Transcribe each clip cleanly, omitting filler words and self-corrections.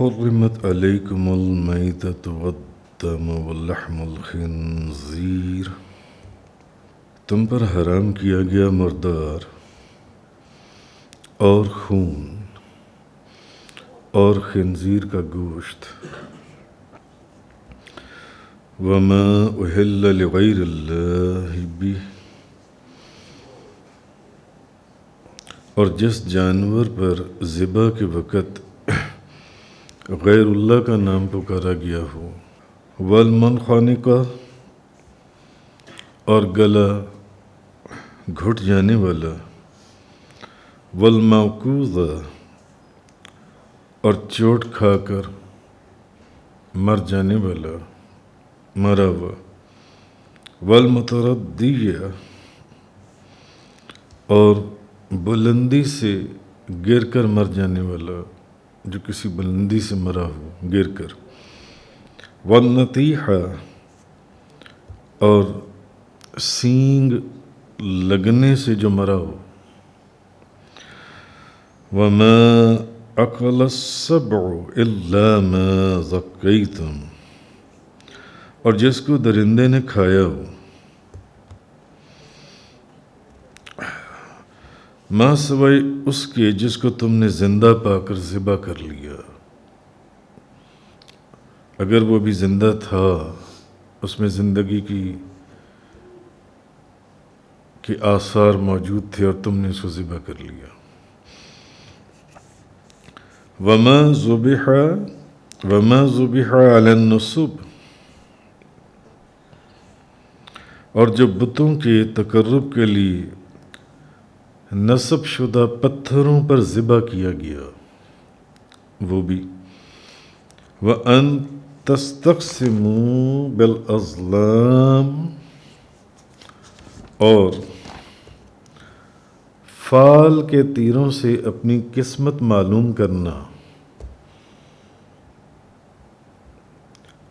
حرمت علیکم المیتۃ والدم ولحم الخنزیر، تم پر حرام کیا گیا مردار اور خون اور خنزیر کا گوشت، وما اہل لغیر اللہ بہ، اور جس جانور پر ذبح کے وقت غیر اللہ کا نام پکارا گیا ہو، والمنخنقہ، اور گلا گھٹ جانے والا، والموقوذہ، اور چوٹ کھا کر مر جانے والا، مرا ہوا، والمتردیہ، اور بلندی سے گر کر مر جانے والا، جو کسی بلندی سے مرا ہو گر کر، والنطیحہ، اور سینگ لگنے سے جو مرا ہو، وما اکل السبع الا ما ذکیتم، اور جس کو درندے نے کھایا ہو، ما سوائے اس کے جس کو تم نے زندہ پا کر ذبح کر لیا، اگر وہ بھی زندہ تھا، اس میں زندگی کے آثار موجود تھے اور تم نے اس کو ذبح کر لیا، وما ذبح علی النصب، اور جو بتوں کے تقرب کے لیے نصب شدہ پتھروں پر ذبح کیا گیا، وہ بھی، وَأَن تَسْتَقْسِمُوا بِالْأَزْلَامِ، اور فال کے تیروں سے اپنی قسمت معلوم کرنا،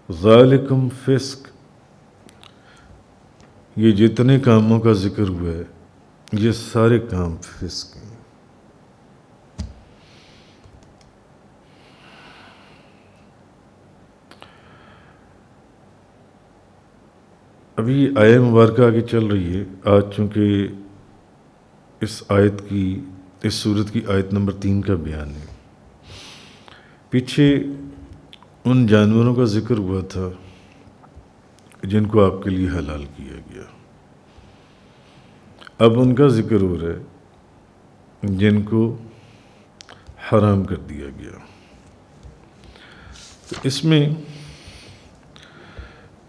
ذالکم فسق، یہ جتنے کاموں کا ذکر ہوا ہے یہ سارے کام فسق ہیں۔ ابھی آیہ مبارکہ آگے چل رہی ہے، آج چونکہ اس سورت کی آیت نمبر 3 کا بیان ہے۔ پیچھے ان جانوروں کا ذکر ہوا تھا جن کو آپ کے لیے حلال کیا گیا، اب ان کا ذکر ہو رہا ہے جن کو حرام کر دیا گیا۔ تو اس میں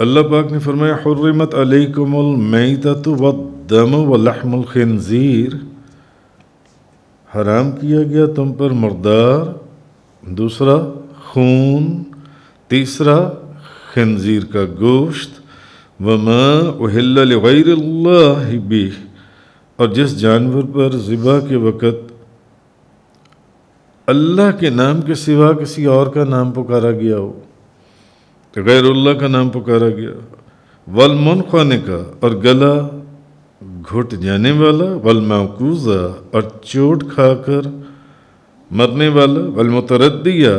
اللہ پاک نے فرمایا حرمت علیکم المیتۃ والدم ولحم الخنزیر، حرام کیا گیا تم پر مردار، دوسرا خون، تیسرا خنزیر کا گوشت، وما اہل لغیر اللہ بہ، اور جس جانور پر ذبح کے وقت اللہ کے نام کے سوا کسی اور کا نام پکارا گیا ہو، غیر اللہ کا نام پکارا گیا، والمنخنقہ، اور گلا گھٹ جانے والا، والموقوذہ، اور چوٹ کھا کر مرنے والا، والمتردیہ،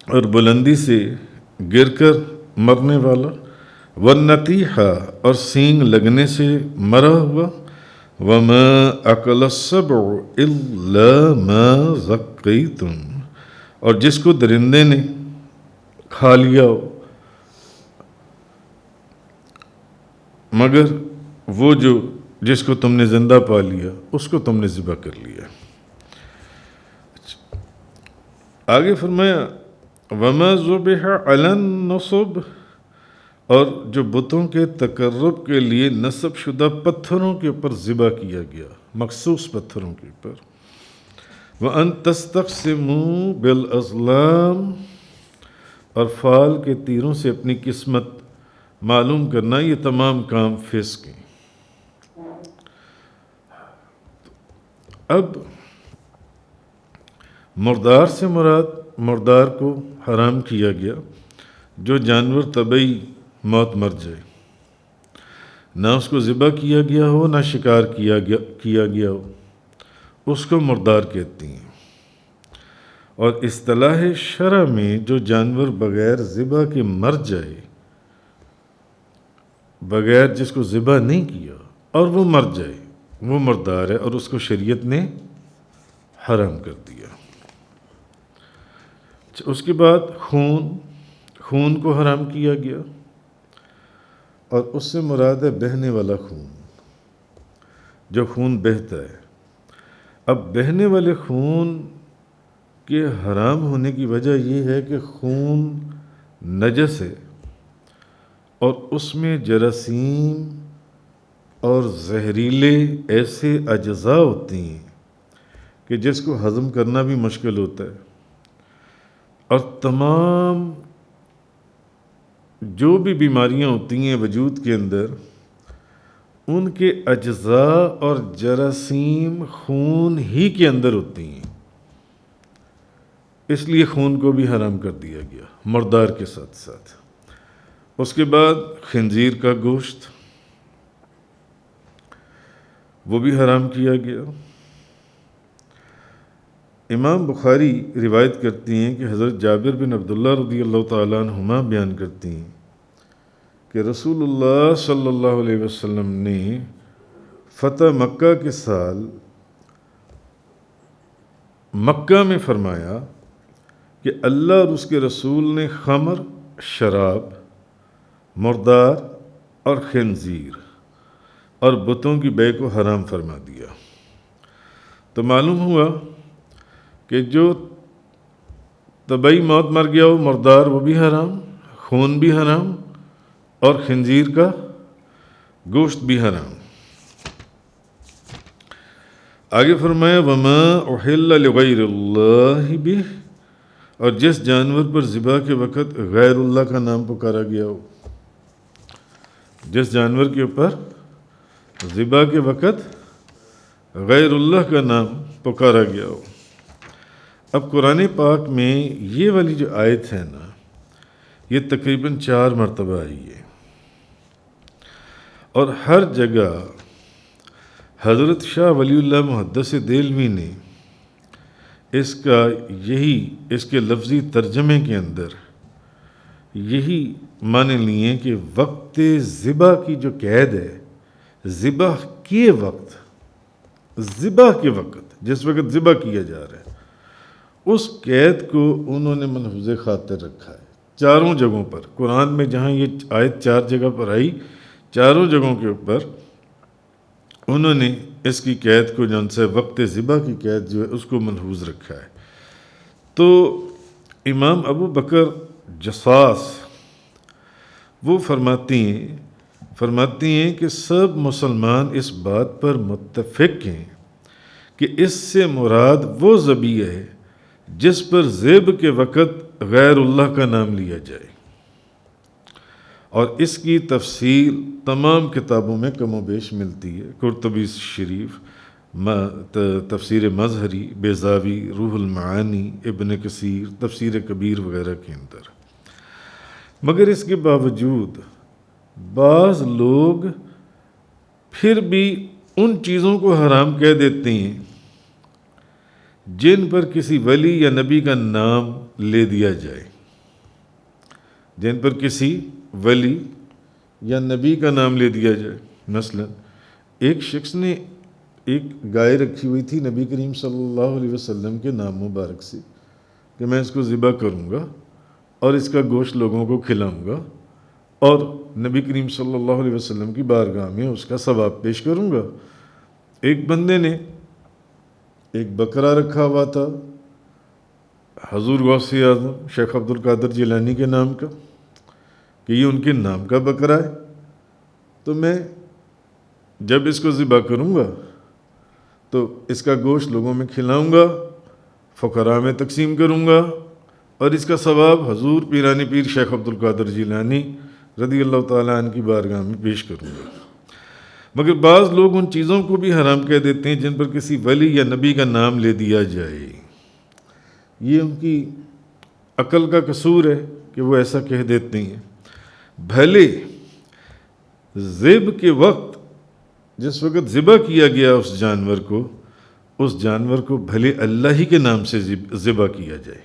اور بلندی سے گر کر مرنے والا، والنطیحہ، اور سینگ لگنے سے مرا ہوا، وما اکل السبع الا ما ذکیتم، اور جس کو درندے نے کھا لیا ہو مگر وہ جس کو تم نے زندہ پا لیا اس کو تم نے ذبح کر لیا۔ آگے فرمایا وما ذبح علی النصب، اور جو بتوں کے تقرب کے لیے نصب شدہ پتھروں کے اوپر ذبح کیا گیا، مخصوص پتھروں کے اوپر، وَأَن تَسْتَقْسِمُوا بِالْأَزْلَامِ، اور فال کے تیروں سے اپنی قسمت معلوم کرنا، یہ تمام کام فسق ہیں۔ اب مردار سے مراد مردار کو حرام کیا گیا جو جانور طبعی موت مر جائے، نہ اس کو ذبح کیا گیا ہو نہ شکار کیا گیا ہو، اس کو مردار کہتے ہیں۔ اور اصطلاح شرع میں جو جانور بغیر ذبح کے مر جائے، بغیر جس کو ذبح نہیں کیا اور وہ مر جائے، وہ مردار ہے اور اس کو شریعت نے حرام کر دیا۔ اس کے بعد خون کو حرام کیا گیا، اور اس سے مراد ہے بہنے والا خون، جو خون بہتا ہے۔ اب بہنے والے خون کے حرام ہونے کی وجہ یہ ہے کہ خون نجس ہے، اور اس میں جراثیم اور زہریلے ایسے اجزاء ہوتی ہیں کہ جس کو ہضم کرنا بھی مشکل ہوتا ہے، اور تمام جو بھی بیماریاں ہوتی ہیں وجود کے اندر، ان کے اجزاء اور جراثیم خون ہی کے اندر ہوتی ہیں، اس لیے خون کو بھی حرام کر دیا گیا مردار کے ساتھ ساتھ۔ اس کے بعد خنزیر کا گوشت، وہ بھی حرام کیا گیا۔ امام بخاری روایت کرتی ہیں کہ حضرت جابر بن عبداللہ رضی اللہ تعالیٰ عنہما بیان کرتی ہیں کہ رسول اللہ صلی اللہ علیہ وسلم نے فتح مکہ کے سال مکہ میں فرمایا کہ اللہ اور اس کے رسول نے خمر، شراب، مردار اور خنزیر اور بتوں کی بیع کو حرام فرما دیا۔ تو معلوم ہوا کہ جو طبعی موت مر گیا ہو مردار، وہ بھی حرام، خون بھی حرام، اور خنزیر کا گوشت بھی حرام۔ آگے فرمایا وما احل لغیر اللہ بہ، اور جس جانور پر ذبح کے وقت غیر اللہ کا نام پکارا گیا ہو، جس جانور کے اوپر ذبح کے وقت غیر اللہ کا نام پکارا گیا ہو۔ اب قرآن پاک میں یہ والی جو آیت ہے نا، یہ تقریباً 4 مرتبہ آئی ہے، اور ہر جگہ حضرت شاہ ولی اللہ محدث دہلوی نے اس کے لفظی ترجمے کے اندر یہی معنی لیے کہ وقت ذبح کی جو قید ہے، ذبح کے وقت، جس وقت ذبح کیا جا رہا ہے، اس قید کو انہوں نے ملحوظ خاطر رکھا ہے 4 جگہوں پر۔ قرآن میں جہاں یہ آیت 4 جگہ پر آئی، 4 جگہوں کے اوپر انہوں نے اس کی قید کو، جن سے وقت ذبح کی قید جو ہے، اس کو ملحوظ رکھا ہے۔ تو امام ابو بکر جصاص وہ فرماتی ہیں کہ سب مسلمان اس بات پر متفق ہیں کہ اس سے مراد وہ ذبیحہ ہے جس پر ذبح کے وقت غیر اللہ کا نام لیا جائے، اور اس کی تفصیل تمام کتابوں میں کم و بیش ملتی ہے، قرطبی شریف، تفسیر مظہری، بیضاوی، روح المعانی، ابن کثیر، تفسیر کبیر وغیرہ کے اندر۔ مگر اس کے باوجود بعض لوگ پھر بھی ان چیزوں کو حرام کہہ دیتے ہیں جن پر کسی ولی یا نبی کا نام لے دیا جائے، جن پر کسی ولی یا نبی کا نام لے دیا جائے۔ مثلا ایک شخص نے ایک گائے رکھی ہوئی تھی نبی کریم صلی اللہ علیہ وسلم کے نام مبارک سے کہ میں اس کو ذبح کروں گا اور اس کا گوشت لوگوں کو کھلاؤں گا، اور نبی کریم صلی اللہ علیہ وسلم کی بارگاہ میں اس کا ثواب پیش کروں گا۔ ایک بندے نے ایک بکرا رکھا ہوا تھا حضور غوث اعظم شیخ عبد القادر جیلانی کے نام کا، کہ یہ ان کے نام کا بکرا ہے، تو میں جب اس کو ذبح کروں گا تو اس کا گوشت لوگوں میں کھلاؤں گا، فقراء میں تقسیم کروں گا، اور اس کا ثواب حضور پیرانی پیر شیخ عبد القادر جیلانی رضی اللہ تعالیٰ عنہ کی بارگاہ میں پیش کروں گا۔ مگر بعض لوگ ان چیزوں کو بھی حرام کہہ دیتے ہیں جن پر کسی ولی یا نبی کا نام لے دیا جائے۔ یہ ان کی عقل کا قصور ہے کہ وہ ایسا کہہ دیتے ہیں۔ بھلے ذبح کے وقت، جس وقت ذبح کیا گیا اس جانور کو، اس جانور کو بھلے اللہ ہی کے نام سے ذبح کیا جائے۔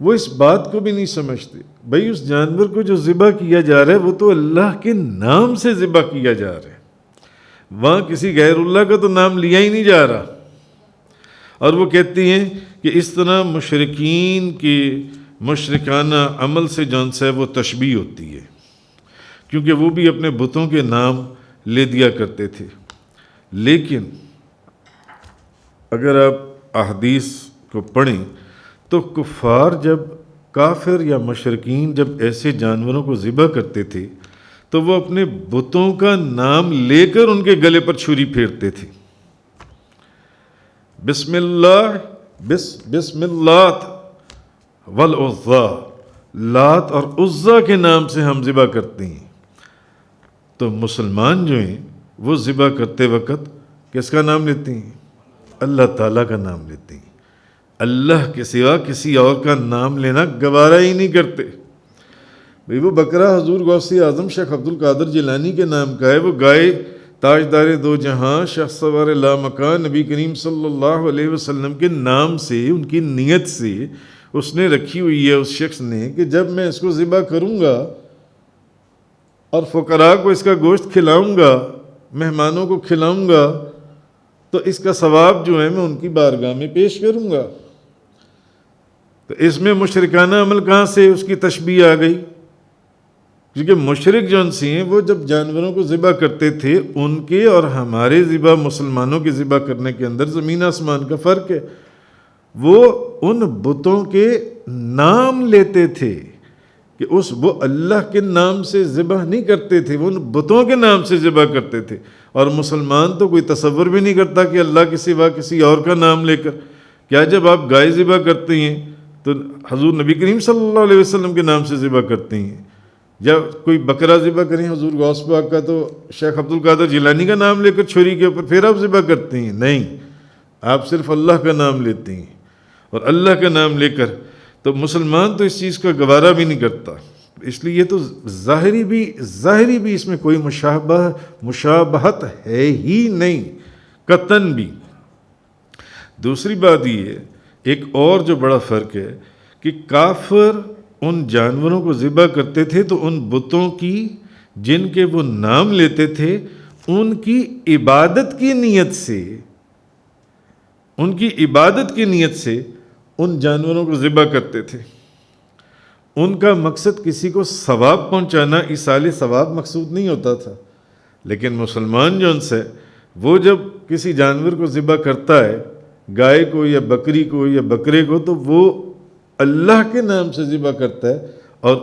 وہ اس بات کو بھی نہیں سمجھتے، بھئی اس جانور کو جو ذبح کیا جا رہا ہے وہ تو اللہ کے نام سے ذبح کیا جا رہا ہے، وہاں کسی غیر اللہ کا تو نام لیا ہی نہیں جا رہا۔ اور وہ کہتی ہیں کہ اس طرح مشرکین کے مشرکانہ عمل سے جون سے وہ تشبیہ ہوتی ہے، کیونکہ وہ بھی اپنے بتوں کے نام لے دیا کرتے تھے۔ لیکن اگر آپ احادیث کو پڑھیں تو کفار جب کافر یا مشرکین جب ایسے جانوروں کو ذبح کرتے تھے تو وہ اپنے بتوں کا نام لے کر ان کے گلے پر چھری پھیرتے تھے۔ بسم اللہ بسم اللات والعزا، لات اور عزا کے نام سے ہم ذبح کرتے ہیں۔ تو مسلمان جو ہیں وہ ذبح کرتے وقت کس کا نام لیتے ہیں؟ اللہ تعالیٰ کا نام لیتے ہیں، اللہ کے سوا کسی اور کا نام لینا گوارا ہی نہیں کرتے۔ بھئی وہ بکرا حضور غوث اعظم شیخ عبد القادر جیلانی کے نام کا ہے، وہ گائے تاجدار دو جہاں شخص سوار لا مکان نبی کریم صلی اللہ علیہ وسلم کے نام سے، ان کی نیت سے اس نے رکھی ہوئی ہے اس شخص نے کہ جب میں اس کو ذبح کروں گا اور فقراء کو اس کا گوشت کھلاؤں گا، مہمانوں کو کھلاؤں گا، تو اس کا ثواب جو ہے میں ان کی بارگاہ میں پیش کروں گا۔ تو اس میں مشرکانہ عمل کہاں سے اس کی تشبیہ آ گئی؟ کیونکہ مشرک جو انسی ہیں وہ جب جانوروں کو ذبح کرتے تھے، ان کے اور ہمارے ذبح مسلمانوں کے ذبح کرنے کے اندر زمین آسمان کا فرق ہے۔ وہ ان بتوں کے نام لیتے تھے کہ وہ اللہ کے نام سے ذبح نہیں کرتے تھے، وہ ان بتوں کے نام سے ذبح کرتے تھے۔ اور مسلمان تو کوئی تصور بھی نہیں کرتا کہ اللہ کے سوا کسی اور کا نام لے کر، کیا جب آپ گائے ذبح کرتے ہیں تو حضور نبی کریم صلی اللہ علیہ وسلم کے نام سے ذبح کرتے ہیں؟ جب کوئی بکرا ذبح کریں حضور غوث پاک کا تو شیخ عبد القادر جیلانی کا نام لے کر چھری کے اوپر پھر آپ ذبح کرتے ہیں؟ نہیں، آپ صرف اللہ کا نام لیتے ہیں، اور اللہ کا نام لے کر تو مسلمان تو اس چیز کا گوارا بھی نہیں کرتا۔ اس لیے یہ تو ظاہری بھی اس میں کوئی مشابہت ہے ہی نہیں، قطعاً بھی۔ دوسری بات یہ ہے، ایک اور جو بڑا فرق ہے کہ کافر ان جانوروں کو ذبح کرتے تھے تو ان بتوں کی جن کے وہ نام لیتے تھے ان کی عبادت کی نیت سے ان جانوروں کو ذبح کرتے تھے۔ ان کا مقصد کسی کو ثواب پہنچانا، ایصال ثواب مقصود نہیں ہوتا تھا۔ لیکن مسلمان جو ان سے وہ جب کسی جانور کو ذبح کرتا ہے، گائے کو یا بکری کو یا بکرے کو، تو وہ اللہ کے نام سے ذبح کرتا ہے، اور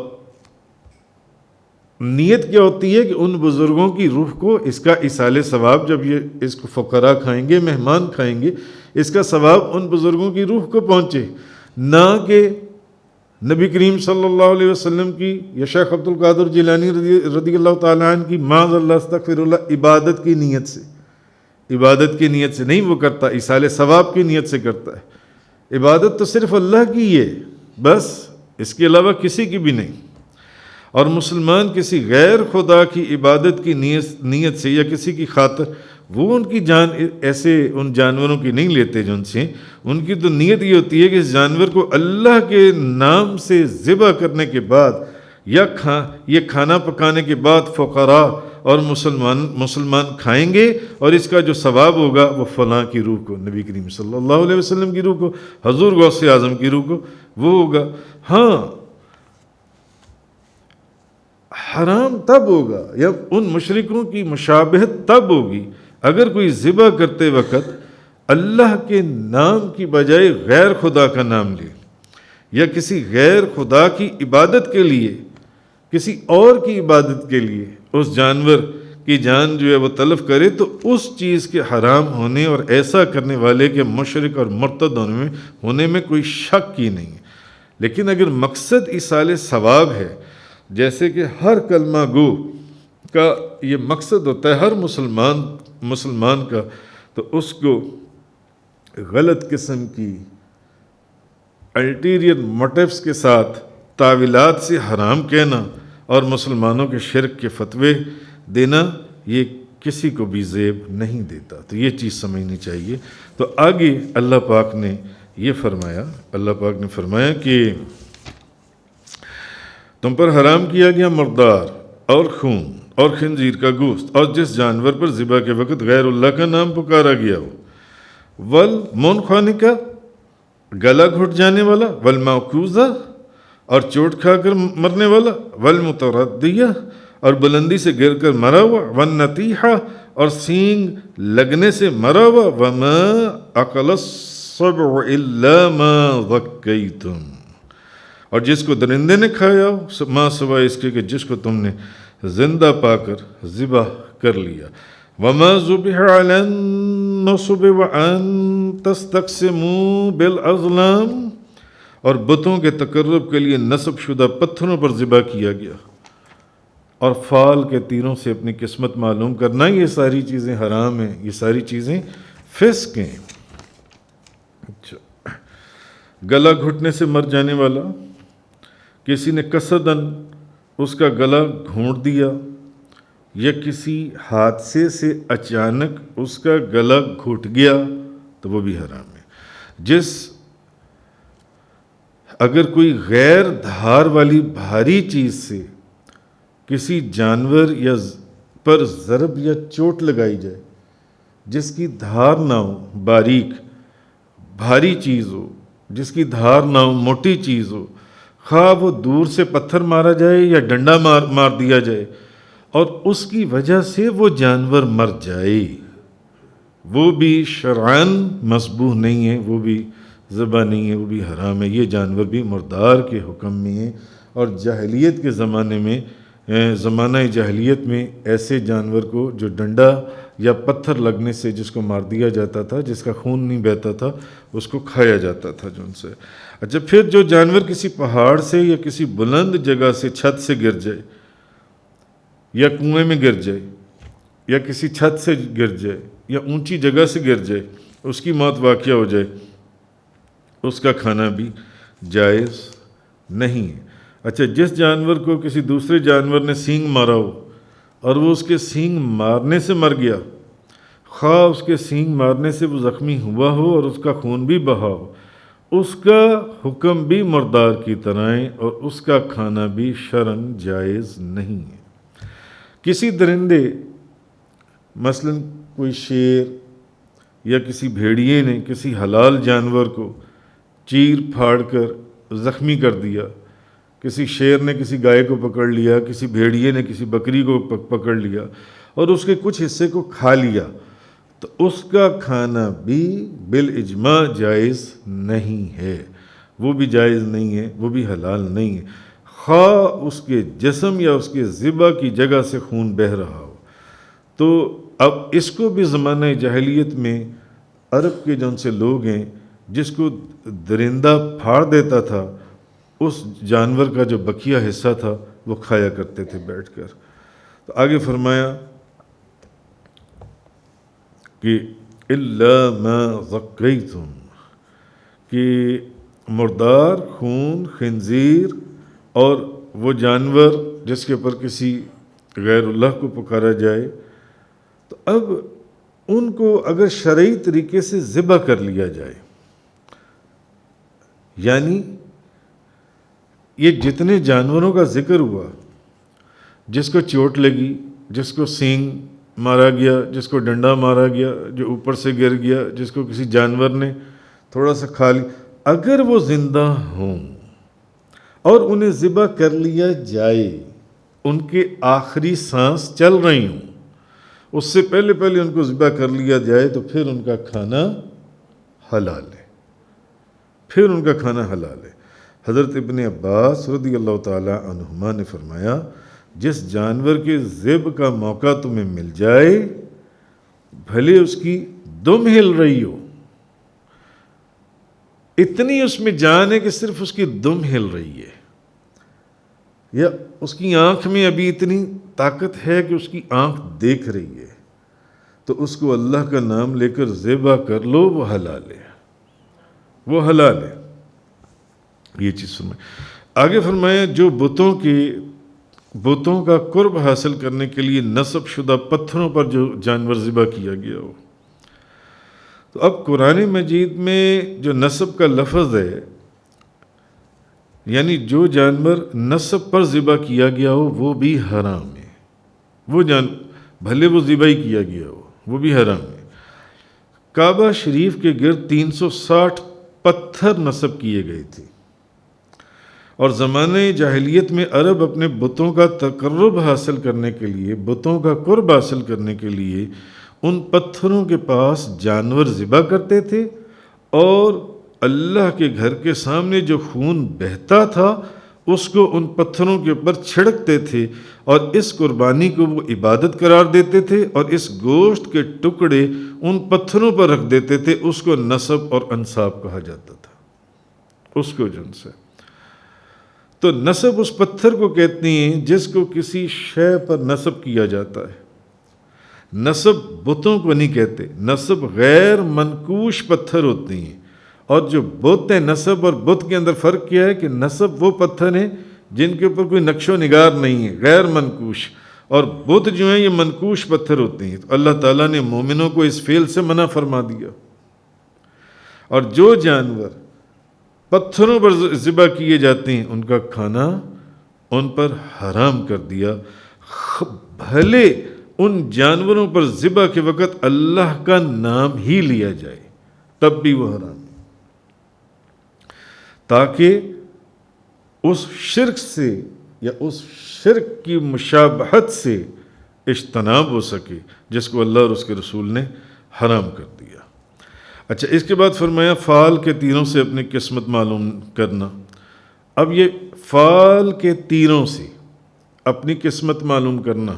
نیت کیا ہوتی ہے کہ ان بزرگوں کی روح کو اس کا ایصال ثواب، جب یہ اس کو فقراء کھائیں گے، مہمان کھائیں گے، اس کا ثواب ان بزرگوں کی روح کو پہنچے، نہ کہ نبی کریم صلی اللہ علیہ وسلم کی یا شیخ عبد القادر جیلانی رضی اللہ تعالیٰ عنہ کی معاذ اللہ استغفر اللہ عبادت کی نیت سے نہیں وہ کرتا، ایصال ثواب کی نیت سے کرتا ہے۔ عبادت تو صرف اللہ کی ہے، بس اس کے علاوہ کسی کی بھی نہیں۔ اور مسلمان کسی غیر خدا کی عبادت کی نیت سے یا کسی کی خاطر وہ ان کی جان ایسے ان جانوروں کی نہیں لیتے جو ان سے، ان کی تو نیت یہ ہوتی ہے کہ اس جانور کو اللہ کے نام سے ذبح کرنے کے بعد یا یہ کھانا پکانے کے بعد فقراء اور مسلمان کھائیں گے، اور اس کا جو ثواب ہوگا وہ فلاں کی روح کو، نبی کریم صلی اللہ علیہ وسلم کی روح کو، حضور غوث اعظم کی روح کو وہ ہوگا۔ ہاں، حرام تب ہوگا یا ان مشرکوں کی مشابہت تب ہوگی اگر کوئی ذبح کرتے وقت اللہ کے نام کی بجائے غیر خدا کا نام لے، یا کسی غیر خدا کی عبادت کے لیے، کسی اور کی عبادت کے لیے اس جانور کی جان جو ہے وہ تلف کرے، تو اس چیز کے حرام ہونے اور ایسا کرنے والے کے مشرک اور مرتد ہونے میں کوئی شک ہی نہیں ہے۔ لیکن اگر مقصد ایصال ثواب ہے، جیسے کہ ہر کلمہ گو کا یہ مقصد ہوتا ہے ہر مسلمان کا، تو اس کو غلط قسم کی الٹیریئر موٹیوز کے ساتھ تاویلات سے حرام کہنا اور مسلمانوں کے شرک کے فتوے دینا، یہ کسی کو بھی زیب نہیں دیتا. تو یہ چیز سمجھنی چاہیے. تو آگے اللہ پاک نے یہ فرمایا کہ تم پر حرام کیا گیا مردار اور خون اور خنزیر کا گوشت اور جس جانور پر ذبح کے وقت غیر اللہ کا نام پکارا گیا ہو، والمنخنقہ گلا گھٹ جانے والا، والموقوذہ اور چوٹ کھا کر مرنے والا، والمتردیہ اور بلندی سے گر کر مرا ہوا، والنطیحہ اور سینگ لگنے سے مرا ہوا، وما اکل السبع الا ما ذکیتم اور جس کو درندے نے کھایا ہو ما سوائے اس کے کہ جس کو تم نے زندہ پا کر ذبح کر لیا، وما ذبح علی النصب وان تستقسموا بالازلام اور بتوں کے تقرب کے لیے نصب شدہ پتھروں پر ذبح کیا گیا اور فال کے تیروں سے اپنی قسمت معلوم کرنا، یہ ساری چیزیں حرام ہیں، یہ ساری چیزیں فسق ہیں. اچھا، گلا گھٹنے سے مر جانے والا، کسی نے قصداً اس کا گلا گھونٹ دیا یا کسی حادثے سے اچانک اس کا گلا گھٹ گیا تو وہ بھی حرام ہے. اگر کوئی غیر دھار والی بھاری چیز سے کسی جانور یا پر ضرب یا چوٹ لگائی جائے جس کی دھار نہ ہو، باریک بھاری چیز ہو جس کی دھار نہ ہو، موٹی چیز ہو، خواہ وہ دور سے پتھر مارا جائے یا ڈنڈا مار دیا جائے اور اس کی وجہ سے وہ جانور مر جائے، وہ بھی شرعاً مسبوح نہیں ہے، وہ بھی ذبح نہیں ہے، وہ بھی حرام ہے. یہ جانور بھی مردار کے حکم میں ہیں. اور جاہلیت کے زمانہ جاہلیت میں ایسے جانور کو جو ڈنڈا یا پتھر لگنے سے جس کو مار دیا جاتا تھا، جس کا خون نہیں بہتا تھا، اس کو کھایا جاتا تھا جو ان سے. اچھا، پھر جو جانور کسی پہاڑ سے یا کسی بلند جگہ سے چھت سے گر جائے یا کنویں میں گر جائے یا کسی چھت سے گر جائے یا اونچی جگہ سے گر جائے، اس کی موت واقع ہو جائے، اس کا کھانا بھی جائز نہیں ہے. اچھا، جس جانور کو کسی دوسرے جانور نے سینگ مارا ہو اور وہ اس کے سینگ مارنے سے مر گیا، خواہ اس کے سینگ مارنے سے وہ زخمی ہوا ہو اور اس کا خون بھی بہا ہو، اس کا حکم بھی مردار کی طرح ہے اور اس کا کھانا بھی شرعاً جائز نہیں ہے. کسی درندے مثلا کوئی شیر یا کسی بھیڑیے نے کسی حلال جانور کو چیر پھاڑ کر زخمی کر دیا، کسی شیر نے کسی گائے کو پکڑ لیا، کسی بھیڑیے نے کسی بکری کو پکڑ لیا اور اس کے کچھ حصے کو کھا لیا، تو اس کا کھانا بھی بالاجماع جائز نہیں ہے، وہ بھی جائز نہیں ہے، وہ بھی حلال نہیں ہے، خواہ اس کے جسم یا اس کے ذبح کی جگہ سے خون بہہ رہا ہو. تو اب اس کو بھی زمانہ جاہلیت میں عرب کے جن سے لوگ ہیں جس کو درندہ پھاڑ دیتا تھا، اس جانور کا جو بقیہ حصہ تھا وہ کھایا کرتے تھے بیٹھ کر. تو آگے فرمایا کہ الا ما ذکیتم، کہ مردار، خون، خنزیر اور وہ جانور جس کے اوپر کسی غیر اللہ کو پکارا جائے، تو اب ان کو اگر شرعی طریقے سے ذبح کر لیا جائے، یعنی یہ جتنے جانوروں کا ذکر ہوا، جس کو چوٹ لگی، جس کو سینگ مارا گیا، جس کو ڈنڈا مارا گیا، جو اوپر سے گر گیا، جس کو کسی جانور نے تھوڑا سا کھا لیا، اگر وہ زندہ ہوں اور انہیں ذبح کر لیا جائے، ان کے آخری سانس چل رہی ہوں، اس سے پہلے ان کو ذبح کر لیا جائے، تو پھر ان کا کھانا حلال ہے، پھر ان کا کھانا حلال ہے. حضرت ابن عباس رضی اللہ تعالی عنہما نے فرمایا، جس جانور کے ذبح کا موقع تمہیں مل جائے، بھلے اس کی دم ہل رہی ہو، اتنی اس میں جان ہے کہ صرف اس کی دم ہل رہی ہے، یا اس کی آنکھ میں ابھی اتنی طاقت ہے کہ اس کی آنکھ دیکھ رہی ہے، تو اس کو اللہ کا نام لے کر ذبح کر لو، وہ حلال ہے، وہ حلال ہے. یہ چیز فرمائے. آگے فرمایا جو بتوں کے بتوں کا قرب حاصل کرنے کے لیے نصب شدہ پتھروں پر جو جانور ذبح کیا گیا ہو۔ تو اب قرآن مجید میں جو نصب کا لفظ ہے، یعنی جو جانور نصب پر ذبح کیا گیا ہو وہ بھی حرام ہے، وہ بھلے وہ ذبح ہی کیا گیا ہو وہ بھی حرام ہے۔ کعبہ شریف کے گرد 360 پتھر نصب کیے گئے تھے، اور زمانے جاہلیت میں عرب اپنے بتوں کا تقرب حاصل کرنے کے لیے، بتوں کا قرب حاصل کرنے کے لیے ان پتھروں کے پاس جانور ذبح کرتے تھے، اور اللہ کے گھر کے سامنے جو خون بہتا تھا اس کو ان پتھروں کے اوپر چھڑکتے تھے، اور اس قربانی کو وہ عبادت قرار دیتے تھے، اور اس گوشت کے ٹکڑے ان پتھروں پر رکھ دیتے تھے۔ اس کو نصب اور انصاب کہا جاتا تھا، اس کو جن سے تو نصب اس پتھر کو کہتی ہیں جس کو کسی شے پر نصب کیا جاتا ہے۔ نصب بتوں کو نہیں کہتے، نصب غیر منقوش پتھر ہوتے ہیں، اور جو بت ہیں، نصب اور بت کے اندر فرق کیا ہے کہ نصب وہ پتھر ہیں جن کے اوپر کوئی نقش و نگار نہیں ہے، غیر منقوش، اور بت جو ہیں یہ منقوش پتھر ہوتے ہیں۔ تو اللہ تعالیٰ نے مومنوں کو اس فعل سے منع فرما دیا، اور جو جانور پتھروں پر ذبح کیے جاتے ہیں ان کا کھانا ان پر حرام کر دیا، بھلے ان جانوروں پر ذبح کے وقت اللہ کا نام ہی لیا جائے تب بھی وہ حرام ہے، تاکہ اس شرک سے یا اس شرک کی مشابہت سے اجتناب ہو سکے جس کو اللہ اور اس کے رسول نے حرام کر دیا۔ اچھا، اس کے بعد فرمایا فال کے تیروں سے اپنی قسمت معلوم کرنا۔ اب یہ فال کے تیروں سے اپنی قسمت معلوم کرنا،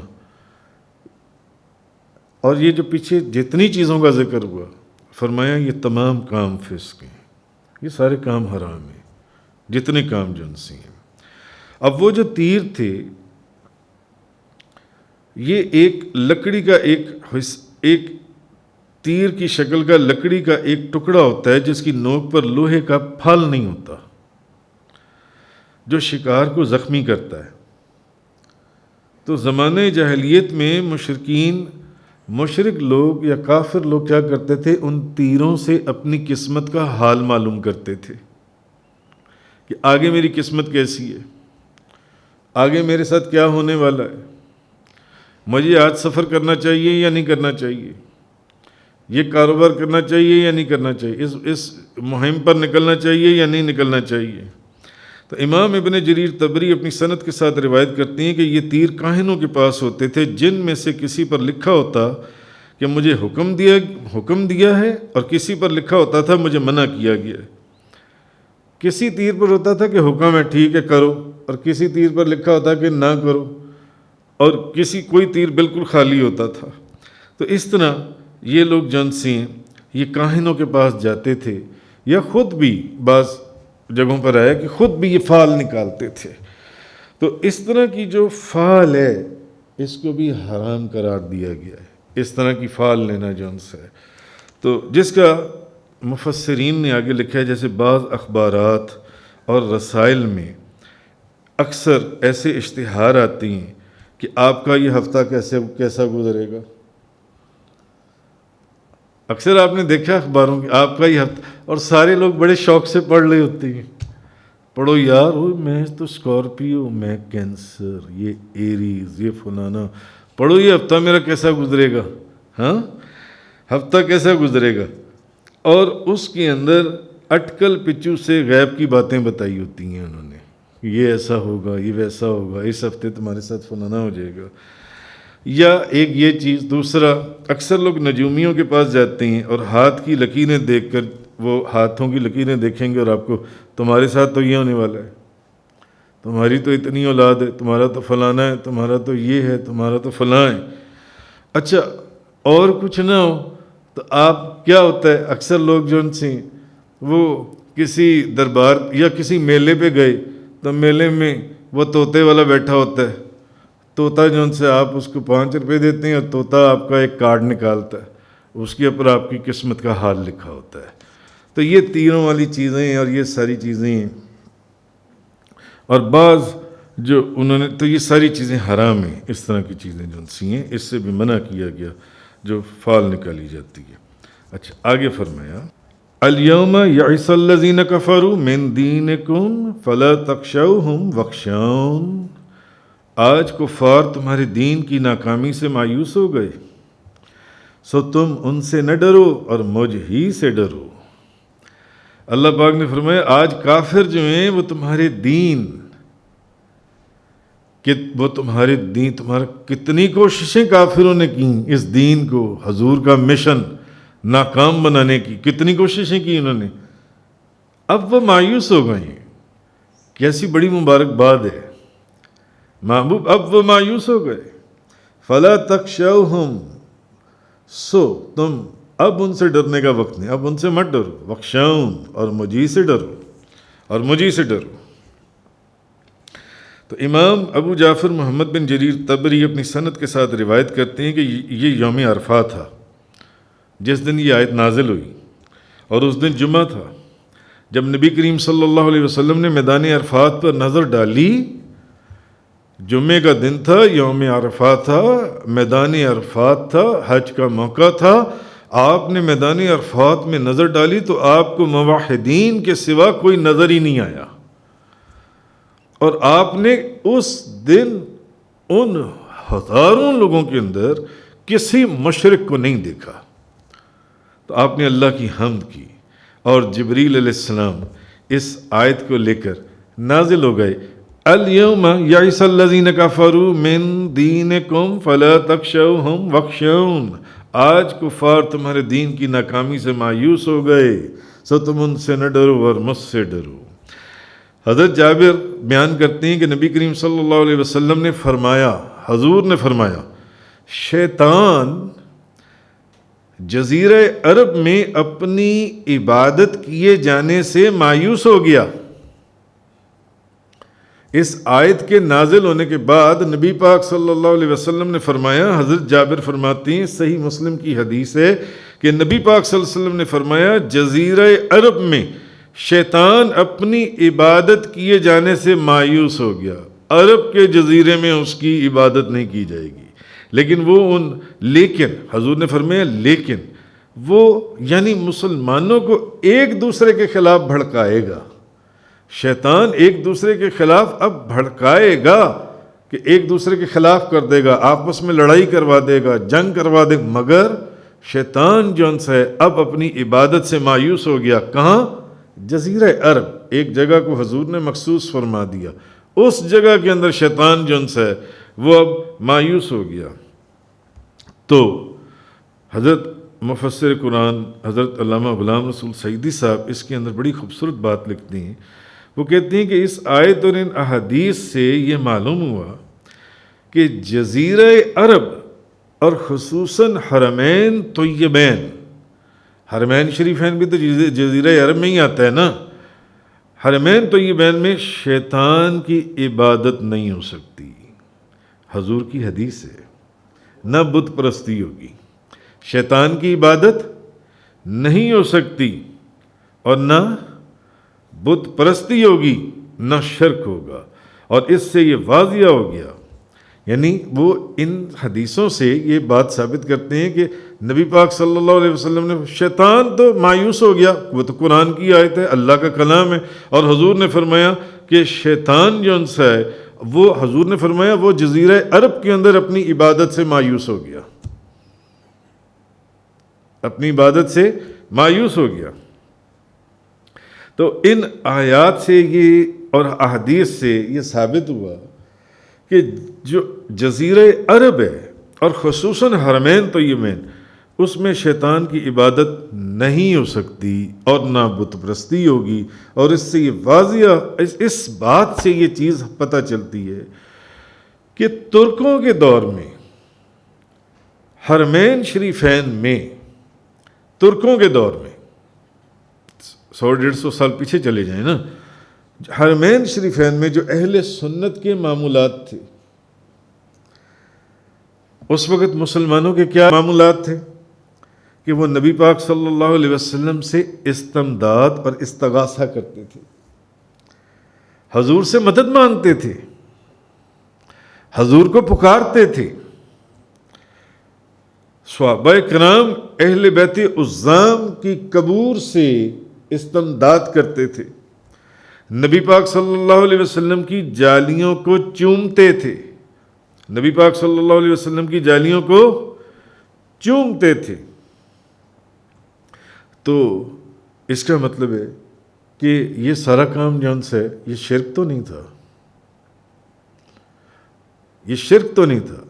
اور یہ جو پیچھے جتنی چیزوں کا ذکر ہوا، فرمایا یہ تمام کام فسق ہیں، یہ سارے کام حرام ہیں، جتنے کام جنسی ہیں۔ اب وہ جو تیر تھے، یہ ایک لکڑی کا ایک تیر کی شکل کا لکڑی کا ایک ٹکڑا ہوتا ہے جس کی نوک پر لوہے کا پھل نہیں ہوتا، جو شکار کو زخمی کرتا ہے۔ تو زمانے جاہلیت میں مشرک لوگ یا کافر لوگ کیا کرتے تھے، ان تیروں سے اپنی قسمت کا حال معلوم کرتے تھے کہ آگے میری قسمت کیسی ہے، آگے میرے ساتھ کیا ہونے والا ہے، مجھے آج سفر کرنا چاہیے یا نہیں کرنا چاہیے، یہ کاروبار کرنا چاہیے یا نہیں کرنا چاہیے، اس مہم پر نکلنا چاہیے یا نہیں نکلنا چاہیے۔ تو امام ابن جریر طبری اپنی سند کے ساتھ روایت کرتی ہیں کہ یہ تیر کاہنوں کے پاس ہوتے تھے، جن میں سے کسی پر لکھا ہوتا کہ مجھے حکم دیا ہے، اور کسی پر لکھا ہوتا تھا مجھے منع کیا گیا ہے۔ کسی تیر پر ہوتا تھا کہ حکم ہے، ٹھیک ہے کرو، اور کسی تیر پر لکھا ہوتا کہ نہ کرو، اور کوئی تیر بالکل خالی ہوتا تھا۔ تو اس طرح یہ لوگ جنسی ہیں، یہ کاہنوں کے پاس جاتے تھے، یا خود بھی بعض جگہوں پر آیا کہ خود بھی یہ فال نکالتے تھے۔ تو اس طرح کی جو فال ہے اس کو بھی حرام قرار دیا گیا ہے، اس طرح کی فال لینا جنس ہے۔ تو جس کا مفسرین نے آگے لکھا ہے، جیسے بعض اخبارات اور رسائل میں اکثر ایسے اشتہار آتی ہیں کہ آپ کا یہ ہفتہ کیسا گزرے گا۔ اکثر آپ نے دیکھا اخباروں کی، آپ کا یہ ہفتہ، اور سارے لوگ بڑے شوق سے پڑھ رہے ہوتے ہیں، پڑھو یار، میں تو اسکارپیو، میں کینسر، یہ ایریز، یہ فلانا، پڑھو یہ ہفتہ میرا کیسا گزرے گا، ہاں ہفتہ کیسا گزرے گا۔ اور اس کے اندر اٹکل پچو سے غیب کی باتیں بتائی ہوتی ہیں انہوں نے، یہ ایسا ہوگا، یہ ویسا ہوگا، اس ہفتے تمہارے ساتھ فلانا ہو جائے گا، یا ایک یہ چیز۔ دوسرا، اکثر لوگ نجومیوں کے پاس جاتے ہیں اور ہاتھ کی لکیریں دیکھ کر، وہ ہاتھوں کی لکیریں دیکھیں گے اور آپ کو، تمہارے ساتھ تو یہ ہونے والا ہے، تمہاری تو اتنی اولاد ہے، تمہارا تو فلانا ہے، تمہارا تو یہ ہے، تمہارا تو فلاں ہے۔ اچھا، اور کچھ نہ ہو تو آپ کیا ہوتا ہے، اکثر لوگ جو ان سے وہ کسی دربار یا کسی میلے پہ گئے تو میلے میں وہ طوطے والا بیٹھا ہوتا ہے، طوطا جو ان سے آپ اس کو 5 روپے دیتے ہیں، اور طوطا آپ کا ایک کارڈ نکالتا ہے، اس کے اوپر آپ کی قسمت کا حال لکھا ہوتا ہے۔ تو یہ تیروں والی چیزیں ہیں اور یہ ساری چیزیں ہیں۔ اور بعض جو انہوں نے، تو یہ ساری چیزیں حرام ہیں، اس طرح کی چیزیں جو سی ہیں اس سے بھی منع کیا گیا جو فال نکالی جاتی ہے۔ اچھا آگے فرمایا الیوم یئس الذین کفروا من دینکم فلا تخشوہم واخشون، آج کفار تمہارے دین کی ناکامی سے مایوس ہو گئے، سو تم ان سے نہ ڈرو اور مجھ ہی سے ڈرو۔ اللہ پاک نے فرمایا آج کافر جو ہیں وہ تمہارے دین، کہ وہ تمہارے دین، تمہارا کتنی کوششیں کافروں نے کی اس دین کو، حضور کا مشن ناکام بنانے کی، کتنی کوششیں کی انہوں نے، اب وہ مایوس ہو گئے ہیں۔ کیسی بڑی مبارکباد ہے محبوب، اب وہ مایوس ہو گئے۔ فلا تخشوہم، سو تم اب ان سے ڈرنے کا وقت نہیں، اب ان سے مت ڈرو، واخشون، اور مجھے سے ڈرو، اور مجھے سے ڈرو۔ تو امام ابو جعفر محمد بن جریر طبری اپنی سند کے ساتھ روایت کرتے ہیں کہ یہ یوم عرفہ تھا جس دن یہ آیت نازل ہوئی، اور اس دن جمعہ تھا۔ جب نبی کریم صلی اللہ علیہ وسلم نے میدان عرفات پر نظر ڈالی، جمعے کا دن تھا، یوم عرفہ تھا، میدان عرفات تھا، حج کا موقع تھا، آپ نے میدان عرفات میں نظر ڈالی تو آپ کو موحدین کے سوا کوئی نظر ہی نہیں آیا، اور آپ نے اس دن ان ہزاروں لوگوں کے اندر کسی مشرک کو نہیں دیکھا۔ تو آپ نے اللہ کی حمد کی، اور جبریل علیہ السلام اس آیت کو لے کر نازل ہو گئے، الیوم یئس الذین کفروا من دینکم فلا تخشوہم واخشون، آج کفار تمہارے دین کی ناکامی سے مایوس ہو گئے، سو تم ان سے نہ ڈرو اور مجھ سے ڈرو۔ حضرت جابر بیان کرتے ہیں کہ نبی کریم صلی اللہ علیہ وسلم نے فرمایا، حضور نے فرمایا، شیطان جزیرہ عرب میں اپنی عبادت کیے جانے سے مایوس ہو گیا۔ اس آیت کے نازل ہونے کے بعد نبی پاک صلی اللہ علیہ وسلم نے فرمایا، حضرت جابر فرماتے ہیں، صحیح مسلم کی حدیث ہے کہ نبی پاک صلی اللہ علیہ وسلم نے فرمایا جزیرہ عرب میں شیطان اپنی عبادت کیے جانے سے مایوس ہو گیا، عرب کے جزیرے میں اس کی عبادت نہیں کی جائے گی، لیکن حضور نے فرمایا لیکن وہ یعنی مسلمانوں کو ایک دوسرے کے خلاف بھڑکائے گا، شیطان ایک دوسرے کے خلاف اب بھڑکائے گا کہ ایک دوسرے کے خلاف کر دے گا، آپس میں لڑائی کروا دے گا، جنگ کروا دے گا، مگر شیطان جو ہے اب اپنی عبادت سے مایوس ہو گیا۔ کہاں؟ جزیرہ عرب، ایک جگہ کو حضور نے مخصوص فرما دیا، اس جگہ کے اندر شیطان جو ہے وہ اب مایوس ہو گیا۔ تو حضرت مفسر قرآن حضرت علامہ غلام رسول سعیدی صاحب اس کے اندر بڑی خوبصورت بات لکھتے ہیں، وہ کہتے ہیں کہ اس آیت اور ان احادیث سے یہ معلوم ہوا کہ جزیرہ عرب اور خصوصاً حرمین طیبین، حرمین شریفین بھی تو جزیرہ عرب میں ہی آتا ہے نا، حرمین طیبین میں شیطان کی عبادت نہیں ہو سکتی، حضور کی حدیث ہے، نہ بت پرستی ہوگی، شیطان کی عبادت نہیں ہو سکتی، اور نہ بت پرستی ہوگی، نہ شرک ہوگا، اور اس سے یہ واضح ہو گیا، یعنی وہ ان حدیثوں سے یہ بات ثابت کرتے ہیں کہ نبی پاک صلی اللہ علیہ وسلم نے، شیطان تو مایوس ہو گیا، وہ تو قرآن کی آیت ہے، اللہ کا کلام ہے، اور حضور نے فرمایا کہ شیطان جو ان سے ہے وہ، حضور نے فرمایا وہ جزیرہ عرب کے اندر اپنی عبادت سے مایوس ہو گیا، اپنی عبادت سے مایوس ہو گیا۔ تو ان آیات سے یہ اور احادیث سے یہ ثابت ہوا کہ جو جزیرہ عرب ہے اور خصوصاً حرمین طیبین، اس میں شیطان کی عبادت نہیں ہو سکتی اور نہ بت پرستی ہوگی، اور اس سے یہ واضح، اس بات سے یہ چیز پتہ چلتی ہے کہ ترکوں کے دور میں حرمین شریفین میں، ترکوں کے دور میں 100-150 سال پیچھے چلے جائیں نا، حرمین شریفین میں جو اہل سنت کے معمولات تھے، اس وقت مسلمانوں کے کیا معمولات تھے کہ وہ نبی پاک صلی اللہ علیہ وسلم سے استمداد اور استغاثہ کرتے تھے، حضور سے مدد مانگتے تھے، حضور کو پکارتے تھے. صحابہ کرام اہل بیت عظام کی قبور سے استمداد کرتے تھے. نبی پاک صلی اللہ علیہ وسلم کی جالیوں کو چومتے تھے. نبی پاک صلی اللہ علیہ وسلم کی جالیوں کو چومتے تھے. تو اس کا مطلب ہے کہ یہ سارا کام جون سے یہ شرک تو نہیں تھا. یہ شرک تو نہیں تھا.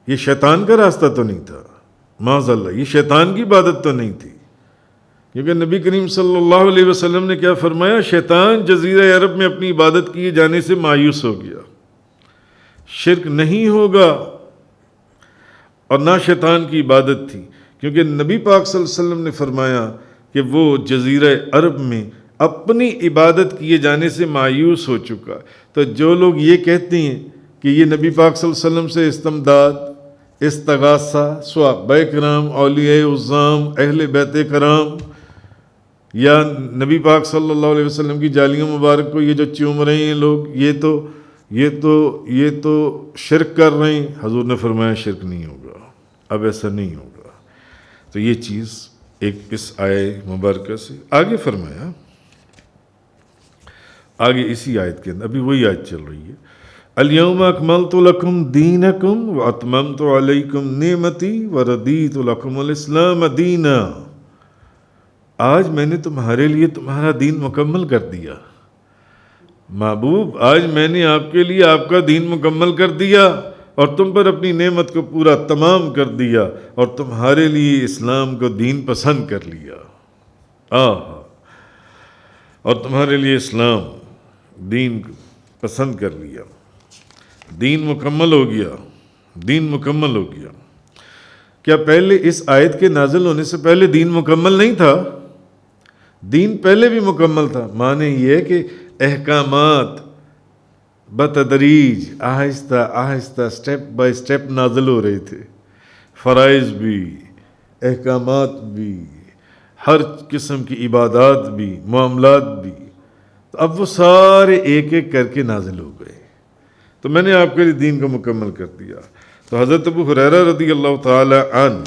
یہ شیطان کا راستہ تو نہیں تھا. معاذ اللہ، یہ شیطان کی عبادت تو نہیں تھی. کیونکہ نبی کریم صلی اللہ علیہ وسلم نے کیا فرمایا؟ شیطان جزیرہ عرب میں اپنی عبادت کیے جانے سے مایوس ہو گیا. شرک نہیں ہوگا اور نہ شیطان کی عبادت تھی، کیونکہ نبی پاک صلی اللہ علیہ وسلم نے فرمایا کہ وہ جزیرہ عرب میں اپنی عبادت کیے جانے سے مایوس ہو چکا. تو جو لوگ یہ کہتے ہیں کہ یہ نبی پاک صلی اللہ علیہ وسلم سے استمداد، استغاثہ، صحابہ کرام، اولیاء عظام، اہل بیت کرام، یا نبی پاک صلی اللہ علیہ وسلم کی جالیوں مبارک کو یہ جو چوم رہے ہیں لوگ، یہ تو شرک کر رہے ہیں. حضور نے فرمایا شرک نہیں ہوگا، اب ایسا نہیں ہوگا. تو یہ چیز ایک اس آیے مبارکہ سے آگے فرمایا. آگے اسی آیت کے اندر ابھی وہی آیت چل رہی ہے. الیوم اکملت لکم دینکم واتممت علیکم نعمتی وردیت لکم الاسلام دینا. آج میں نے تمہارے لیے تمہارا دین مکمل کر دیا. محبوب، آج میں نے آپ کے لیے آپ کا دین مکمل کر دیا اور تم پر اپنی نعمت کو پورا تمام کر دیا اور تمہارے لیے اسلام کو دین پسند کر لیا. اور تمہارے لیے اسلام دین پسند کر لیا. دین مکمل ہو گیا. دین مکمل ہو گیا. کیا پہلے اس آیت کے نازل ہونے سے پہلے دین مکمل نہیں تھا؟ دین پہلے بھی مکمل تھا. معنی یہ ہے کہ احکامات بتدریج، آہستہ آہستہ، سٹیپ بائی سٹیپ نازل ہو رہے تھے. فرائض بھی، احکامات بھی، ہر قسم کی عبادات بھی، معاملات بھی. تو اب وہ سارے ایک ایک کر کے نازل ہو گئے. تو میں نے آپ کے لیے دین کو مکمل کر دیا. تو حضرت ابو ہریرہ رضی اللہ تعالی عنہ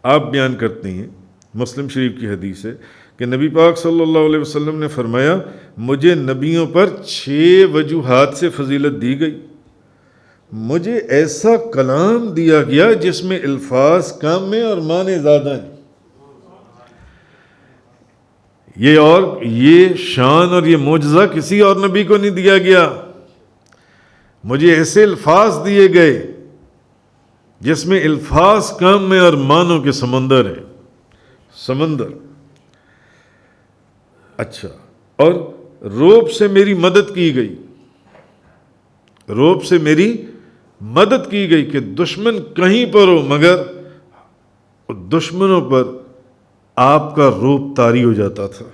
آپ بیان کرتے ہیں، مسلم شریف کی حدیث ہے کہ نبی پاک صلی اللہ علیہ وسلم نے فرمایا مجھے نبیوں پر 6 وجوہات سے فضیلت دی گئی. مجھے ایسا کلام دیا گیا جس میں الفاظ کم ہیں اور معنی زیادہ ہیں. یہ شان اور یہ معجزہ کسی اور نبی کو نہیں دیا گیا. مجھے ایسے الفاظ دیے گئے جس میں الفاظ کم ہیں اور معنوں کے سمندر ہے. سمندر. اچھا، اور روب سے میری مدد کی گئی. روب سے میری مدد کی گئی کہ دشمن کہیں پر ہو مگر دشمنوں پر آپ کا روب طاری ہو جاتا تھا.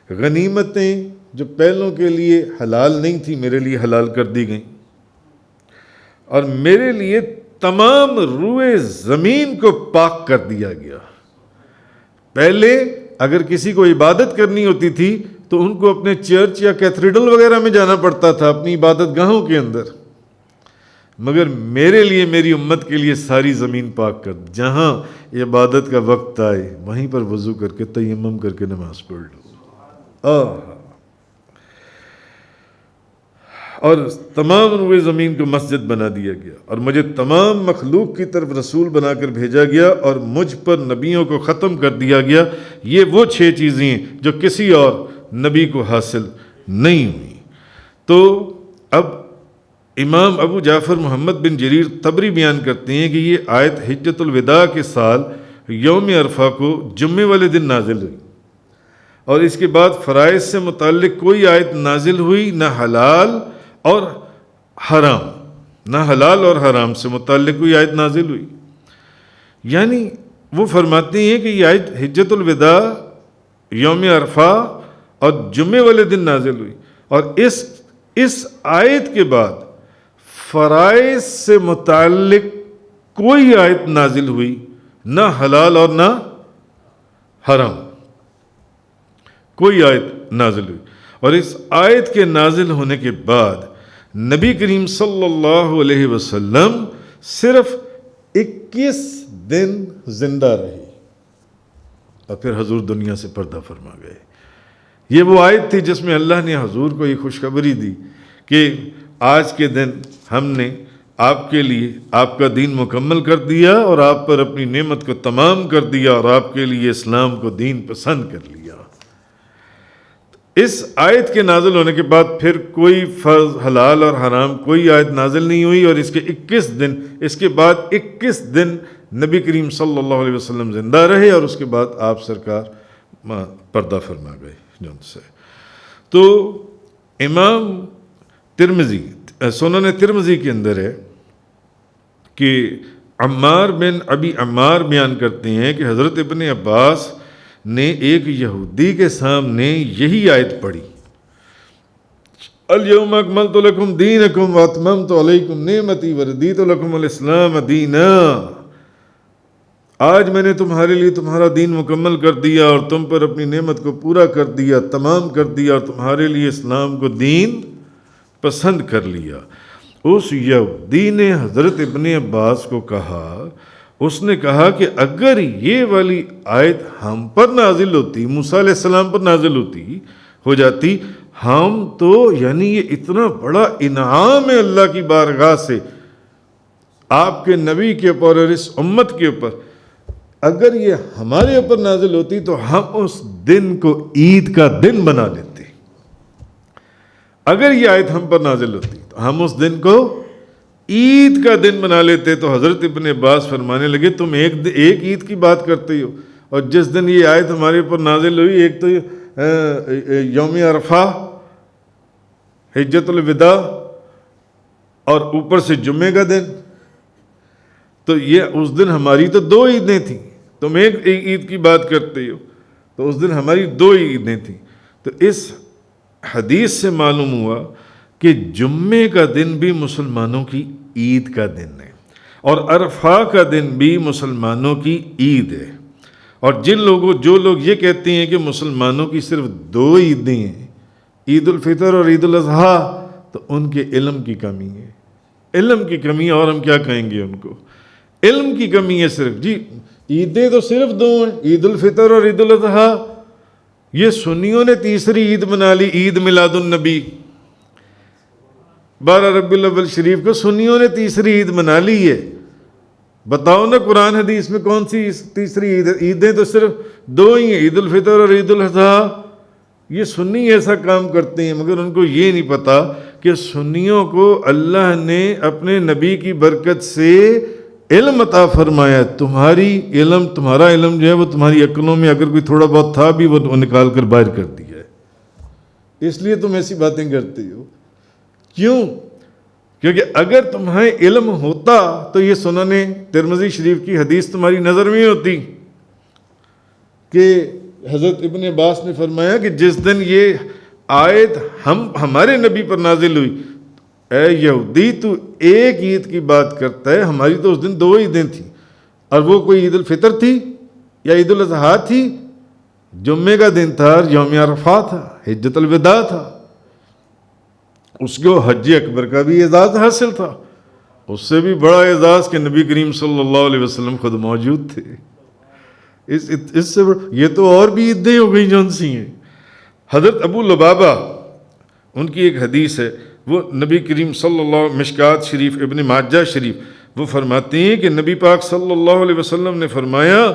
غنیمتیں جو پہلوں کے لیے حلال نہیں تھی میرے لیے حلال کر دی گئیں، اور میرے لیے تمام روئے زمین کو پاک کر دیا گیا. پہلے اگر کسی کو عبادت کرنی ہوتی تھی تو ان کو اپنے چرچ یا کیتھیڈرل وغیرہ میں جانا پڑتا تھا، اپنی عبادت گاہوں کے اندر. مگر میرے لیے، میری امت کے لیے ساری زمین پاک کر دی. جہاں عبادت کا وقت آئے وہیں پر وضو کر کے تیمم کر کے نماز پڑھ لو. اور تمام روئے زمین کو مسجد بنا دیا گیا، اور مجھے تمام مخلوق کی طرف رسول بنا کر بھیجا گیا، اور مجھ پر نبیوں کو ختم کر دیا گیا. یہ وہ 6 چیزیں ہیں جو کسی اور نبی کو حاصل نہیں ہوئی. تو اب امام ابو جعفر محمد بن جریر طبری بیان کرتے ہیں کہ یہ آیت حجۃ الوداع کے سال یوم عرفہ کو جمعے والے دن نازل ہوئی، اور اس کے بعد فرائض سے متعلق کوئی آیت نازل ہوئی نہ حلال اور حرام، نہ حلال اور حرام سے متعلق کوئی آیت نازل ہوئی. یعنی وہ فرماتے ہیں کہ یہ آیت حجۃ الوداع، یوم عرفہ اور جمعے والے دن نازل ہوئی، اور اس آیت کے بعد فرائض سے متعلق کوئی آیت نازل ہوئی، نہ حلال اور نہ حرام، کوئی آیت نازل ہوئی. اور اس آیت کے نازل ہونے کے بعد نبی کریم صلی اللہ علیہ وسلم صرف 21 دن زندہ رہے اور پھر حضور دنیا سے پردہ فرما گئے۔ یہ وہ آیت تھی جس میں اللہ نے حضور کو یہ خوشخبری دی کہ آج کے دن ہم نے آپ کے لیے آپ کا دین مکمل کر دیا اور آپ پر اپنی نعمت کو تمام کر دیا اور آپ کے لیے اسلام کو دین پسند کر لیا۔ اس آیت کے نازل ہونے کے بعد پھر کوئی فرض حلال اور حرام کوئی آیت نازل نہیں ہوئی، اور اس کے بعد 21 دن نبی کریم صلی اللہ علیہ وسلم زندہ رہے اور اس کے بعد آپ سرکار پردہ فرما گئے جن سے۔ تو امام ترمذی سنن ترمذی کے اندر ہے کہ عمار بن ابی عمار بیان کرتے ہیں کہ حضرت ابن عباس نے ایک یہودی کے سامنے یہی آیت پڑھی، الیوم اکملت لکم دینکم واتممت علیکم نعمتی وردیت لکم الاسلام دینا، آج میں نے تمہارے لیے تمہارا دین مکمل کر دیا اور تم پر اپنی نعمت کو پورا کر دیا، تمام کر دیا، اور تمہارے لیے اسلام کو دین پسند کر لیا۔ اس یہودی نے حضرت ابن عباس کو کہا، اس نے کہا کہ اگر یہ والی آیت ہم پر نازل ہوتی، موسیٰ علیہ السلام پر نازل ہو جاتی، ہم تو یعنی یہ اتنا بڑا انعام ہے اللہ کی بارگاہ سے آپ کے نبی کے اوپر اور اس امت کے اوپر، اگر یہ ہمارے اوپر نازل ہوتی تو ہم اس دن کو عید کا دن بنا لیتے۔ اگر یہ آیت ہم پر نازل ہوتی تو ہم اس دن کو عید کا دن بنا لیتے۔ تو حضرت ابن عباس فرمانے لگے، تم ایک عید کی بات کرتے ہو، اور جس دن یہ آیت ہمارے اوپر نازل ہوئی، ایک تو یوم عرفہ، حجۃ الوداع، اور اوپر سے جمعے کا دن، تو یہ اس دن ہماری تو 2 عیدیں تھیں، تم ایک عید کی بات کرتے ہو، تو اس دن ہماری 2 عیدیں تھیں۔ تو اس حدیث سے معلوم ہوا کہ جمعے کا دن بھی مسلمانوں کی عید کا دن ہے، اور عرفہ کا دن بھی مسلمانوں کی عید ہے۔ اور جو لوگ یہ کہتے ہیں کہ مسلمانوں کی صرف 2 عیدیں ہیں، عید الفطر اور عید الاضحیٰ، تو ان کے علم کی کمی ہے، علم کی کمی ہے، اور ہم کیا کہیں گے ان کو، علم کی کمی ہے صرف۔ جی عیدیں تو صرف 2 ہیں، عید الفطر اور عید الاضحیٰ، یہ سنیوں نے تیسری عید بنا لی، عید میلاد النبی، 12 ربیع الاول شریف کو سنیوں نے تیسری عید بنا لی ہے۔ بتاؤ نا قرآن حدیث میں کون سی تیسری عید ہے؟ عیدیں تو صرف 2 ہی ہیں، عید الفطر اور عید الاضحیٰ۔ یہ سنی ایسا کام کرتے ہیں، مگر ان کو یہ نہیں پتا کہ سنیوں کو اللہ نے اپنے نبی کی برکت سے علم عطا فرمایا۔ تمہارا علم جو ہے وہ تمہاری عقلوں میں اگر کوئی تھوڑا بہت تھا بھی، وہ نکال کر باہر کر دیا ہے، اس لیے تم ایسی باتیں کرتے ہو۔ کیوں؟ کیونکہ اگر تمہیں علم ہوتا تو یہ سنن ترمذی شریف کی حدیث تمہاری نظر میں ہوتی کہ حضرت ابن عباس نے فرمایا کہ جس دن یہ آیت ہمارے نبی پر نازل ہوئی، اے یہودی تو ایک عید کی بات کرتا ہے، ہماری تو اس دن 2 عیدیں تھیں، اور وہ کوئی عید الفطر تھی یا عید الاضحیٰ تھی، جمعے کا دن تھا، یوم عرفہ تھا، حجۃ الوداع تھا، اس کو حج اکبر کا بھی اعزاز حاصل تھا، اس سے بھی بڑا اعزاز کہ نبی کریم صلی اللہ علیہ وسلم خود موجود تھے۔ اس سے یہ تو اور بھی عیدیں ہو گئی جون سی ہیں۔ حضرت ابو لبابہ، ان کی ایک حدیث ہے، وہ نبی کریم صلی اللہ علیہ وسلم، مشکات شریف، ابن ماجہ شریف، وہ فرماتے ہیں کہ نبی پاک صلی اللہ علیہ وسلم نے فرمایا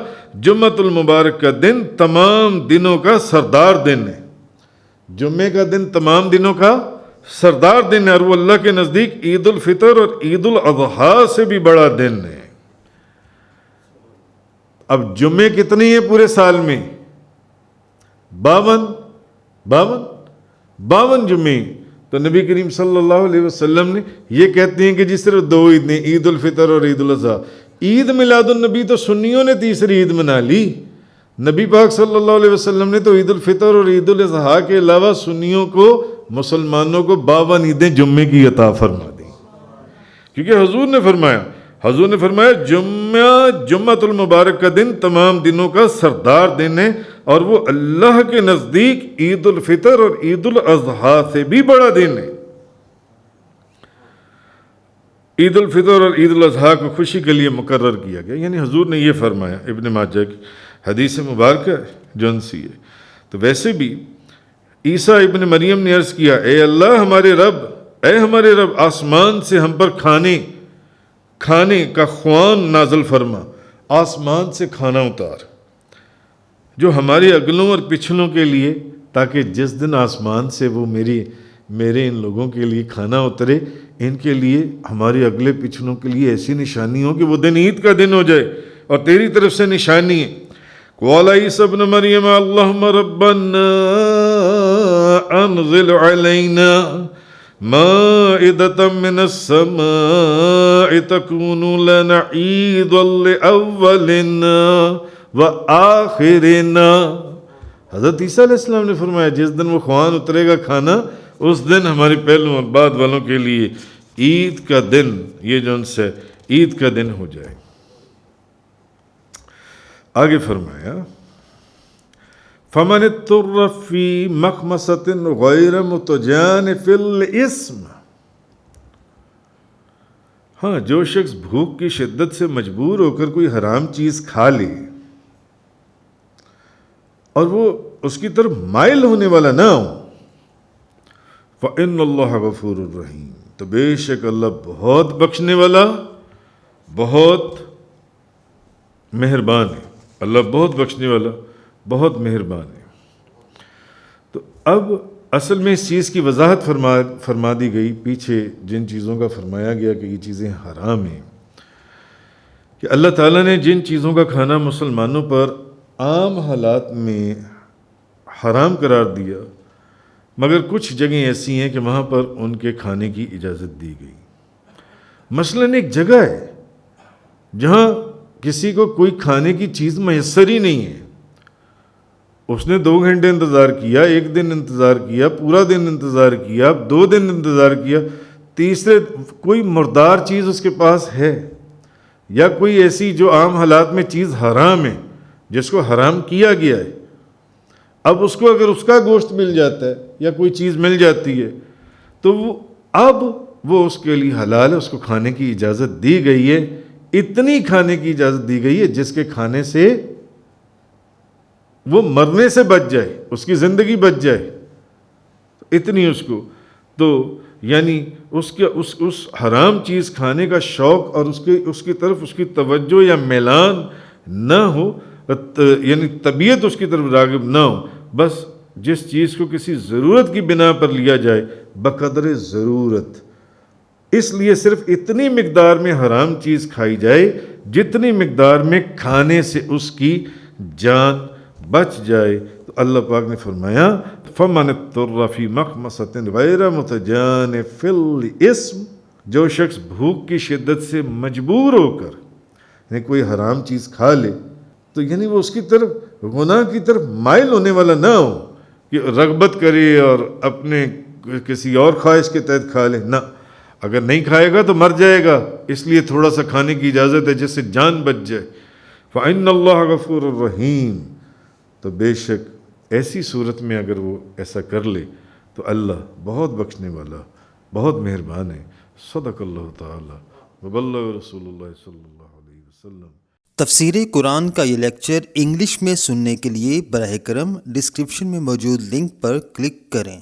جمعۃ المبارک کا دن تمام دنوں کا سردار دن ہے۔ جمعے کا دن تمام دنوں کا سردار دن ہے، اور وہ اللہ کے نزدیک عید الفطر اور عید الاضحیٰ سے بھی بڑا دن ہے۔ اب جمعے کتنے ہیں پورے سال میں؟ 52 جمعے۔ تو نبی کریم صلی اللہ علیہ وسلم نے یہ کہتے ہیں کہ جی صرف 2 عیدیں، عید الفطر اور عید الاضحیٰ۔ عید میلاد النبی تو سنیوں نے تیسری عید بنا لی، نبی پاک صلی اللہ علیہ وسلم نے تو عید الفطر اور عید الاضحیٰ کے علاوہ سنیوں کو، مسلمانوں کو 52 عیدیں جمعے کی عطا فرما دی، کیونکہ حضور نے فرمایا جمعۃ المبارک کا دن تمام دنوں کا سردار دن ہے، اور وہ اللہ کے نزدیک عید الفطر اور عید الاضحیٰ سے بھی بڑا دن ہے۔ عید الفطر اور عید الاضحیٰ کو خوشی کے لیے مقرر کیا گیا، یعنی حضور نے یہ فرمایا، ابن ماجہ کی حدیث مبارکہ جون سی ہے۔ تو ویسے بھی عیسیٰ ابن مریم نے عرض کیا، اے اللہ ہمارے رب، اے ہمارے رب، آسمان سے ہم پر کھانے کا خوان نازل فرما، آسمان سے کھانا اتار جو ہمارے اگلوں اور پچھلوں کے لیے، تاکہ جس دن آسمان سے وہ میرے ان لوگوں کے لیے کھانا اترے، ان کے لیے، ہمارے اگلے پچھلوں کے لیے ایسی نشانی ہو کہ وہ دن عید کا دن ہو جائے اور تیری طرف سے نشانی ہے۔ قال عیسیٰ ابن مریم اللہم ربنا انزل علینا مائدة من السماء تكون لنا عيدا لأولنا وآخرنا۔ حضرت عیسیٰ علیہ السلام نے فرمایا جس دن وہ خوان اترے گا کھانا، اس دن ہمارے پہلوں اور بعد والوں کے لیے عید کا دن، یہ جو ان سے عید کا دن ہو جائے۔ آگے فرمایا فَمَنِ اضْطُرَّ فِي مَخْمَصَةٍ غَيْرَ مُتَجَانِفٍ لِإِثْمٍ، ہاں جو شخص بھوک کی شدت سے مجبور ہو کر کوئی حرام چیز کھا لے اور وہ اس کی طرف مائل ہونے والا نہ ہو، فَإِنَّ اللَّهَ غَفُورٌ رَحِيمٌ، تو بے شک اللہ بہت بخشنے والا، بہت مہربان ہے۔ اللہ بہت بخشنے والا، بہت مہربان ہے۔ تو اب اصل میں اس چیز کی وضاحت فرما دی گئی، پیچھے جن چیزوں کا فرمایا گیا کہ یہ چیزیں حرام ہیں، کہ اللہ تعالیٰ نے جن چیزوں کا کھانا مسلمانوں پر عام حالات میں حرام قرار دیا، مگر کچھ جگہیں ایسی ہیں کہ وہاں پر ان کے کھانے کی اجازت دی گئی۔ مثلاً ایک جگہ ہے جہاں کسی کو کوئی کھانے کی چیز میسر ہی نہیں ہے، اس نے 2 گھنٹے انتظار کیا، 1 دن انتظار کیا، پورا دن انتظار کیا، 2 دن انتظار کیا، تیسرے کوئی مردار چیز اس کے پاس ہے، یا کوئی ایسی جو عام حالات میں چیز حرام ہے، جس کو حرام کیا گیا ہے، اب اس کو اگر اس کا گوشت مل جاتا ہے یا کوئی چیز مل جاتی ہے تو اب وہ اس کے لیے حلال ہے، اس کو کھانے کی اجازت دی گئی ہے، اتنی کھانے کی اجازت دی گئی ہے جس کے کھانے سے وہ مرنے سے بچ جائے، اس کی زندگی بچ جائے، اتنی اس کو، تو یعنی اس حرام چیز کھانے کا شوق اور اس کی طرف اس کی توجہ یا میلان نہ ہو، یعنی طبیعت اس کی طرف راغب نہ ہو، بس جس چیز کو کسی ضرورت کی بنا پر لیا جائے بقدر ضرورت، اس لیے صرف اتنی مقدار میں حرام چیز کھائی جائے جتنی مقدار میں کھانے سے اس کی جان بچ جائے۔ تو اللہ پاک نے فرمایا فَمَنِ اضْطُرَّ فِي مَخْمَصَةٍ غَيْرَ مُتَجَانِفٍ لِإِثْمٍ، جو شخص بھوک کی شدت سے مجبور ہو کر یعنی کوئی حرام چیز کھا لے، تو یعنی وہ اس کی طرف گناہ کی طرف مائل ہونے والا نہ ہو کہ رغبت کرے اور اپنے کسی اور خواہش کے تحت کھا لے، نہ، اگر نہیں کھائے گا تو مر جائے گا، اس لیے تھوڑا سا کھانے کی اجازت ہے جس سے جان بچ جائے۔ فَإِنَّ اللَّهَ غَفُورٌ رَحِيمٌ، تو بے شک ایسی صورت میں اگر وہ ایسا کر لے تو اللہ بہت بخشنے والا، بہت مہربان ہے۔ صدق اللہ تعالی وبلغ رسول اللہ صلی اللہ علیہ وسلم۔ تفسیر قرآن کا یہ لیکچر انگلش میں سننے کے لیے براہ کرم ڈسکرپشن میں موجود لنک پر کلک کریں۔